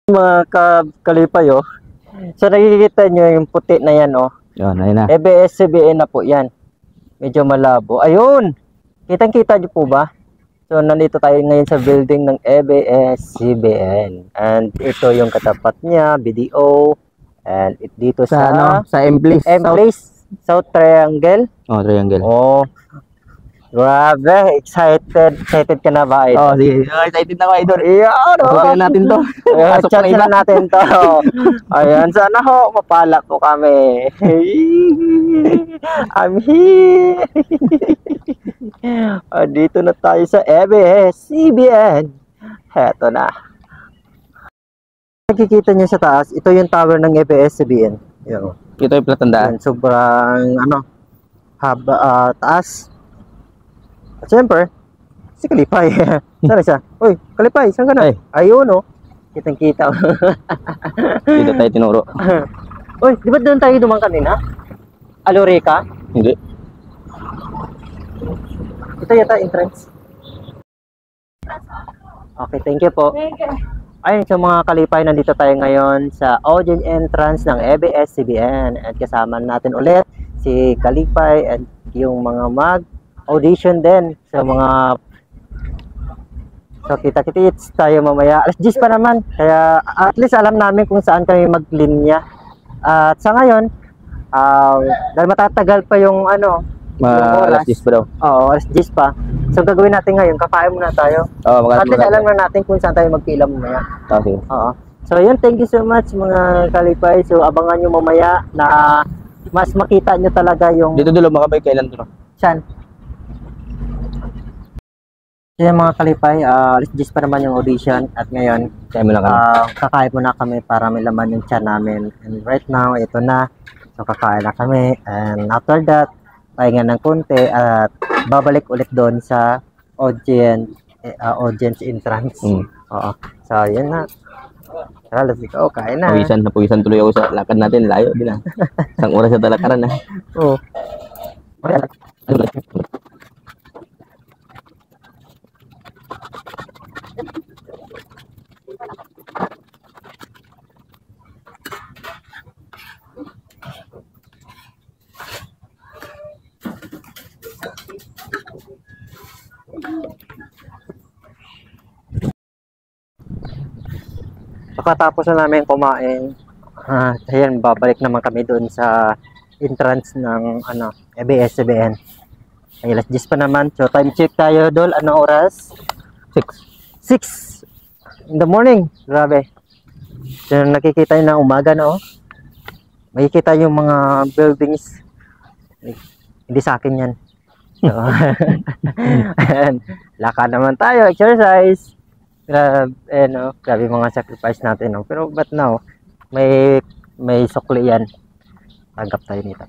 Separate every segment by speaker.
Speaker 1: Mga kalipay, oh. So nakikita nyo yung puti na yan, oh.
Speaker 2: Yun, ayun na.
Speaker 1: ABS-CBN na po yan. Medyo malabo. Ayun! Kitang-kita nyo po ba? So nandito tayo ngayon sa building ng ABS-CBN. And ito yung katapat niya, BDO. And dito
Speaker 2: Sa, ano, sa M-Place.
Speaker 1: South Triangle.
Speaker 2: Oh, Triangle.
Speaker 1: Oh. Grabe, excited ka na ba, Idol?
Speaker 2: Oh, sige. Excited na ako, Idol.
Speaker 1: Iyan, oh.
Speaker 2: Pasukin natin to. Pasok
Speaker 1: Chat
Speaker 2: na iba.
Speaker 1: na natin to. Ayan, sana ho, mapala po kami. I'm here. Dito na tayo sa ABS-CBN. Heto na. Nakikita niyo sa taas, ito yung tower ng ABS-CBN.
Speaker 2: Ito yung platandaan.
Speaker 1: Sobrang, taas. At syempre, si Kalipay. Saan siya? Uy, Kalipay, saan ka na?
Speaker 2: Ay.
Speaker 1: Ayun, oh. Kitang-kita.
Speaker 2: Dito tayo tinuro.
Speaker 1: Uy, di ba doon tayo dumang kanina? Aloreka?
Speaker 2: Hindi.
Speaker 1: Ito yata entrance. Okay, thank you po. Ayun, sa mga Kalipay, nandito tayo ngayon sa audience entrance ng ABS-CBN. At kasama natin ulit si Kalipay at yung mga audition din sa mga kita-kits tayo mamaya. Alas 10 pa naman. Kaya at least alam namin kung saan kami maglinya. At sa ngayon, dahil matatagal pa yung
Speaker 2: Alas 10 pa daw.
Speaker 1: Oo, alas 10 pa. So gagawin natin ngayon, kakain muna tayo.
Speaker 2: Oo,
Speaker 1: at least alam na natin kung saan tayo magpila mamaya.
Speaker 2: Okay.
Speaker 1: Oo. So yun, thank you so much mga Kalipay. So abangan nyo mamaya na mas makita nyo talaga yung...
Speaker 2: Dito dulo, makabay kailan to?
Speaker 1: Saan? Kaya mga Kalipay, alas 10 pa naman yung audition at ngayon kakain muna kami para may laman yung tiyan namin. And right now, ito na. So kakain na kami and after that, pahinga ng konti at babalik ulit doon sa audience entrance. Oo. So yun na. Tara, let's go. Kain na.
Speaker 2: Napuwisan tuloy ako sa lakad natin. Layo din ah. Isang oras sa talakaran ah.
Speaker 1: Oo. Pagkatapos na namin kumain, ayan, babalik naman kami doon sa entrance ng ABS-CBN. Ay, alas 10 pa naman. So time check tayo doon. Anong oras? 6 in the morning. Grabe. So nakikita nyo na umaga na, oh. Makikita yung mga buildings. Hindi sa akin yan. So, ayan, lakad naman tayo, exercise. Grabe, grabe mga sacrifice natin, no? Pero but now, may sukli yan. Tanggap tayo nito.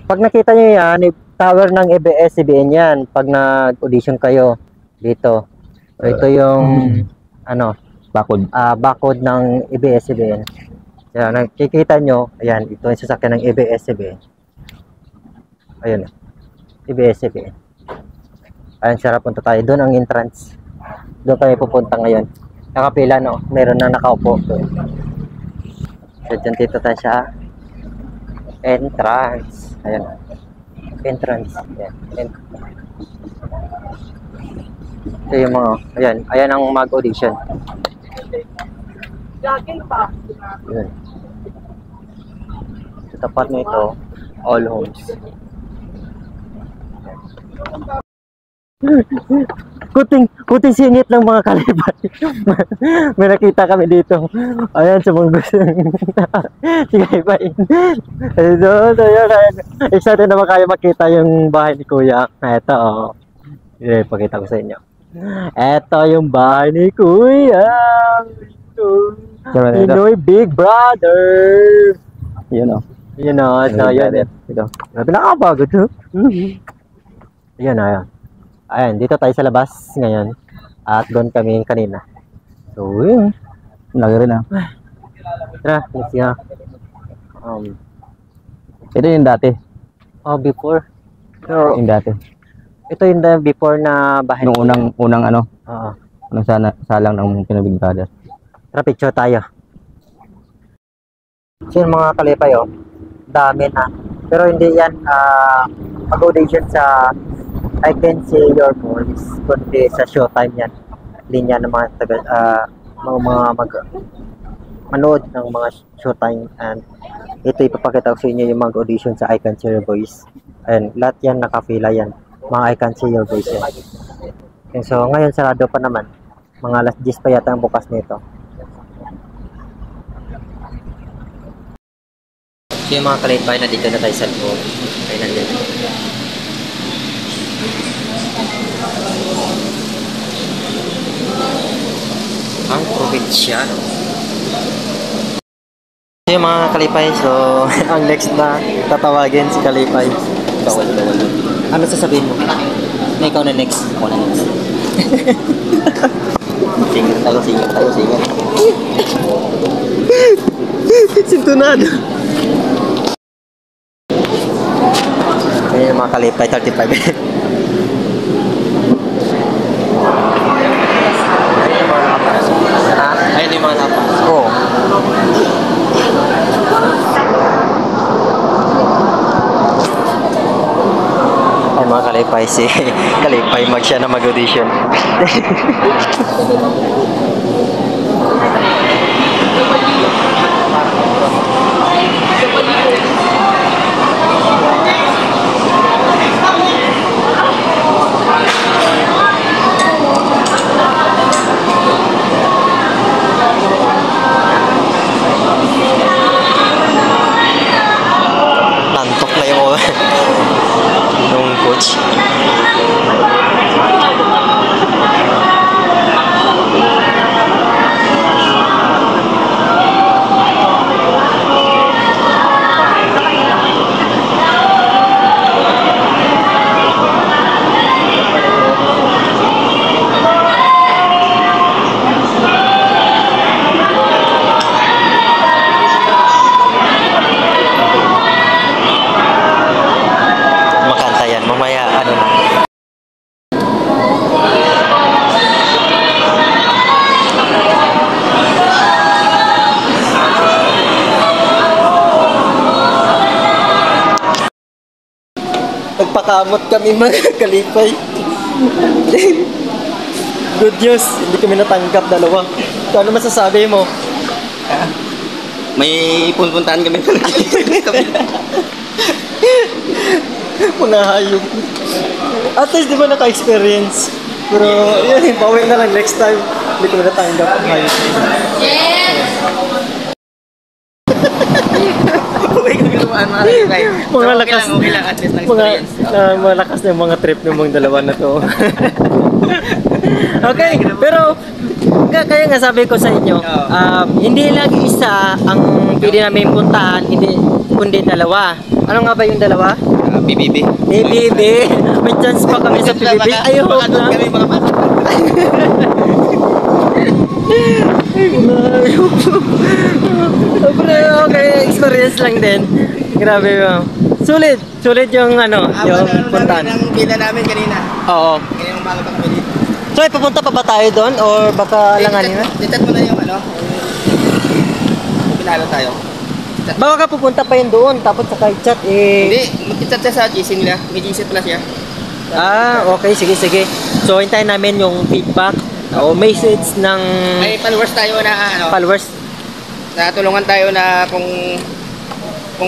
Speaker 1: Pag nakita nyo yan, tower ng ABS-CBN yan. Pag nag-audition kayo dito. So, ito yung bakod ng ABS-CBN. Yan, nakikita nyo, ayan, ito yung sasakyan ng ABS-CBN. Ayun, ABS-CBN. Ayan, sarap, punta tayo. Doon ang entrance. Doon kami pupunta ngayon. Nakapila, no? Meron na nakaupo doon. So, dyan dito tayo sa entrance. Ayan. Entrance. Ayan. Ito yung mga, ayan ang mag-audition. Ayan. Sa tapat nito, all homes. Kuting singit ng mga Kalipay. May nakita kami dito. Ayan, sa mga gusto. Sige, bye. Excited naman kayo makita yung bahay ni Kuya. Ito, oh. Pakita ko sa inyo. Ito yung bahay ni Kuya. Pinoy Big Brother.
Speaker 2: Yun o.
Speaker 1: Yun o. So, yun. Ito. Pinakapagod. Ayan, ayan. Ayan, dito tayo sa labas ngayon. At doon kami kanina. So, yun.
Speaker 2: Lagi rin ah.
Speaker 1: Tara, let's go.
Speaker 2: Ito yung dati.
Speaker 1: Oh, before. Pero,
Speaker 2: Yung dati.
Speaker 1: Ito yung before na bahay.
Speaker 2: Nung unang ano,
Speaker 1: Oo.
Speaker 2: unang salang ng Pinobig Brothers.
Speaker 1: Tara, picture tayo. So yung mga kalipay, oh, dami na. Pero hindi yan mag-audition sa I Can See Your Voice, kundi sa showtime yan. Linya ng mga taga, manood ng mga showtime, and ito ipapakita ko sa inyo yung mag-audition sa I Can See Your Voice. And lahat yan nakapila yan. Mga I Can See Your Voice yan. And so ngayon sarado pa naman. Mga alas 10 pa yata ang bukas nito. So yung mga kalipay na dito na tayo sa loob. Ay nandito. Ang probinsya. So yung mga kalipay, so ang next na tatawagin si kalipay.
Speaker 2: Bawal.
Speaker 1: Ano sasabihin mo? Na ikaw na next.
Speaker 2: Ako na next. Singer tayo.
Speaker 1: Sintunado. Ayun yung mga kalipay, 35. Ayun yung mga lapas. Oo. Ay mga kalipay, si kalipay mag siya na mag-audition. Nantok na yung nung coach. Makanta yan. Mamaya ano na. Nagpakamot kami mga kalipay. Good news, hindi kami natanggap dalawa. So, ano masasabi mo?
Speaker 2: May punpuntahan kami.
Speaker 1: Mga hayop. At least di ba naka-experience? Pero yun, bawi na lang next time. Hindi kami natanggap ang hayop.
Speaker 2: Uy, kami lumaan mga kalipay.
Speaker 1: Mga lakas.
Speaker 2: Okay lang, at least ng
Speaker 1: Mga,
Speaker 2: experience.
Speaker 1: malakas na yung mga trip ng mga dalawa na to. Okay, pero kaya nga sabi ko sa inyo, hindi lang isa ang pwede namin puntahan, hindi, kundi dalawa. Ano nga ba yung dalawa?
Speaker 2: PBB.
Speaker 1: PBB. May chance pa kami sa PBB. I hope
Speaker 2: Baka doon
Speaker 1: na.
Speaker 2: kami makapasok.
Speaker 1: Pero okay, experience lang din. Grabe mo. Sulit. Sulit yung ano, yung puntahan.
Speaker 2: Ang pila namin kanina.
Speaker 1: Oo.
Speaker 2: Kanina umaga pa kami dito.
Speaker 1: So, pupunta pa ba tayo doon? Or baka langanin na?
Speaker 2: Ditat mo na yung ano. Pinalo tayo.
Speaker 1: Baka ka pupunta pa yun doon, tapos sa chat eh...
Speaker 2: Hindi, mag-chat siya sa GC nila. May GC pala siya.
Speaker 1: Okay, sige. So, hintayin namin yung feedback o message ng
Speaker 2: May followers tayo na ano.
Speaker 1: followers.
Speaker 2: Natulungan tayo na kung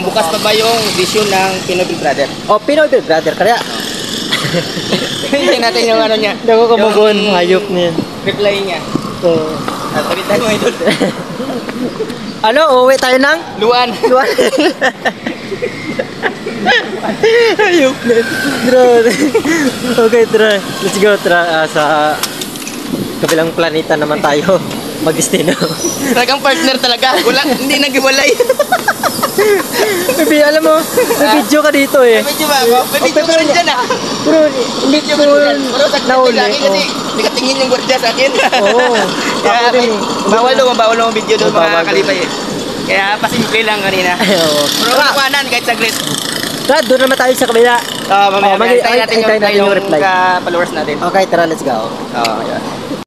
Speaker 2: bukas pa ba yung vision ng Pinoy Big Brother.
Speaker 1: O, Pinoy Big Brother, kaya
Speaker 2: Hintayin natin yung ano niya.
Speaker 1: hindi ako kumugon,
Speaker 2: yung
Speaker 1: hayop niya.
Speaker 2: reply niya.
Speaker 1: So,
Speaker 2: Palitan mo ito.
Speaker 1: ano, uwi tayo ng?
Speaker 2: Luan.
Speaker 1: Luwan. Hayop na. Grabe. Okay, tara. Let's go, tara. Sa kabilang planeta naman tayo. Mag-destino.
Speaker 2: Talagang partner talaga. Wala, hindi naghiwalay.
Speaker 1: Maybe, alam mo, may video ka dito eh.
Speaker 2: May video ba ako? May video ka rin dyan ah.
Speaker 1: Pero hindi
Speaker 2: Video
Speaker 1: ko
Speaker 2: ka rin dyan. Pero sa
Speaker 1: nauli.
Speaker 2: sa akin kasi nakatingin yung gwardiya sa akin.
Speaker 1: Oo.
Speaker 2: Kaya
Speaker 1: Ako din eh.
Speaker 2: bawal naman video doon
Speaker 1: Bawal
Speaker 2: mga
Speaker 1: din.
Speaker 2: kalipay eh. Kaya pasimple lang kanina.
Speaker 1: Oo.
Speaker 2: Pero kapanan kahit saglit.
Speaker 1: Tara, doon naman tayo sa kabila.
Speaker 2: Mamaya,
Speaker 1: Oh,
Speaker 2: antayin natin
Speaker 1: antayin natin yung reply.
Speaker 2: followers natin.
Speaker 1: Okay, tara, let's go.
Speaker 2: Oo, yeah.